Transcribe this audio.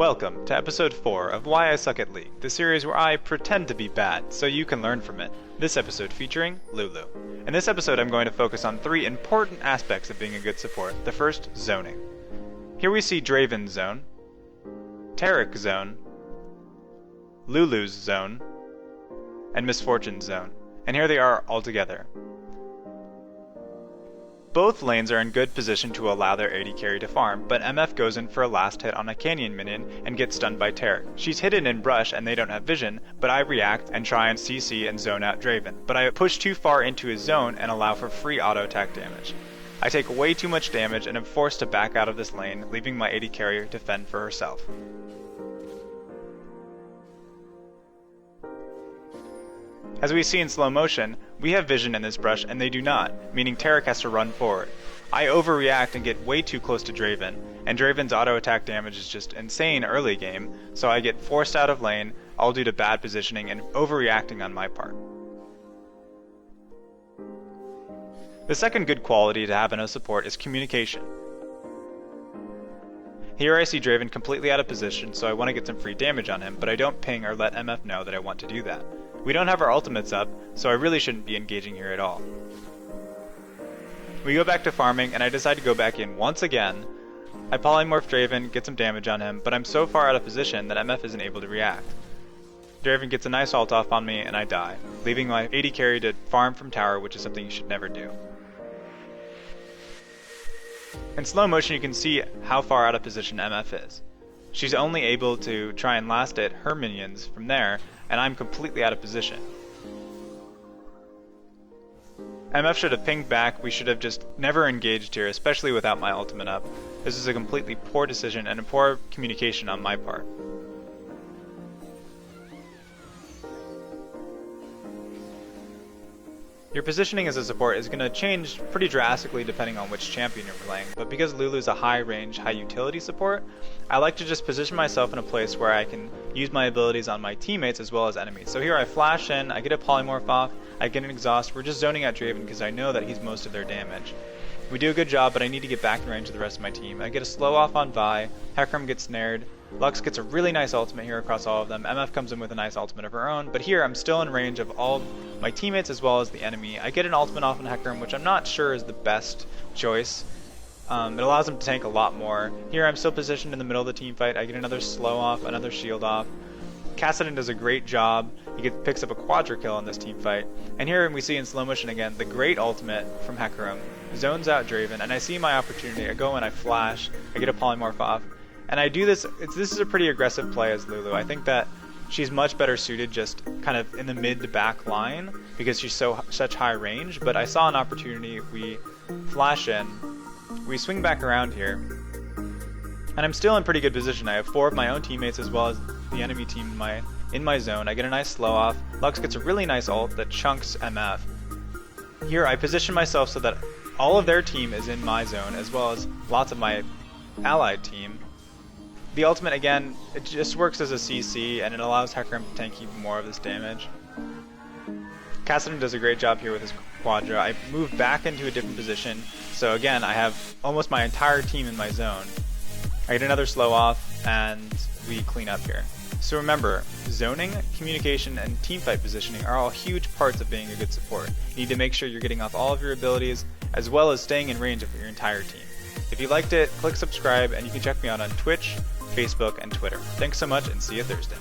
Welcome to episode 4 of Why I Suck at League, the series where I pretend to be bad so you can learn from it. This episode featuring Lulu. In this episode I'm going to focus on 3 important aspects of being a good support. The first, zoning. Here we see Draven's zone, Tarek's zone, Lulu's zone, and Misfortune's zone. And here they are all together. Both lanes are in good position to allow their AD carry to farm, but MF goes in for a last hit on a Canyon minion and gets stunned by Tarek. She's hidden in brush and they don't have vision, but I react and try and CC and zone out Draven. But I push too far into his zone and allow for free auto attack damage. I take way too much damage and am forced to back out of this lane, leaving my AD carrier to fend for herself. As we see in slow motion, we have vision in this brush and they do not, meaning Tarek has to run forward. I overreact and get way too close to Draven, and Draven's auto attack damage is just insane early game, so I get forced out of lane, all due to bad positioning and overreacting on my part. The second good quality to have in a support is communication. Here I see Draven completely out of position, so I want to get some free damage on him, but I don't ping or let MF know that I want to do that. We don't have our ultimates up, so I really shouldn't be engaging here at all. We go back to farming, and I decide to go back in once again. I polymorph Draven, get some damage on him, but I'm so far out of position that MF isn't able to react. Draven gets a nice ult off on me, and I die, leaving my AD carry to farm from tower, which is something you should never do. In slow motion you can see how far out of position MF is. She's only able to try and last hit her minions from there, and I'm completely out of position. MF should have pinged back. We should have just never engaged here, especially without my ultimate up. This is a completely poor decision and a poor communication on my part. Your positioning as a support is going to change pretty drastically depending on which champion you're playing, but because Lulu's a high range, high utility support, I like to just position myself in a place where I can use my abilities on my teammates as well as enemies. So here I flash in, I get a polymorph off, I get an exhaust, we're just zoning out Draven because I know that he's most of their damage. We do a good job, but I need to get back in range of the rest of my team. I get a slow off on Vi, Hecarim gets snared, Lux gets a really nice ultimate here across all of them, MF comes in with a nice ultimate of her own, but here I'm still in range of all my teammates as well as the enemy. I get an ultimate off on Hecarim, which I'm not sure is the best choice. It allows him to tank a lot more. Here I'm still positioned in the middle of the team fight. I get another slow off, another shield off. Kassadin does a great job. He picks up a quadra kill in this team fight. And here we see in slow motion again the great ultimate from Hecarim. Zones out Draven, and I see my opportunity. I go in, I flash, I get a polymorph off. And I do this, this is a pretty aggressive play as Lulu. I think that she's much better suited just kind of in the mid to back line because she's such high range, but I saw an opportunity. If we flash in, we swing back around here, and I'm still in pretty good position. I have 4 of my own teammates as well as the enemy team in my zone. I get a nice slow off. Lux gets a really nice ult that chunks MF. Here I position myself so that all of their team is in my zone as well as lots of my allied team. The ultimate, again, it just works as a CC, and it allows Hecarim to tank even more of this damage. Kassadin does a great job here with his quadra. I move back into a different position, so again, I have almost my entire team in my zone. I get another slow off, and we clean up here. So remember, zoning, communication, and teamfight positioning are all huge parts of being a good support. You need to make sure you're getting off all of your abilities, as well as staying in range of your entire team. If you liked it, click subscribe, and you can check me out on Twitch, Facebook, and Twitter. Thanks so much, and see you Thursday.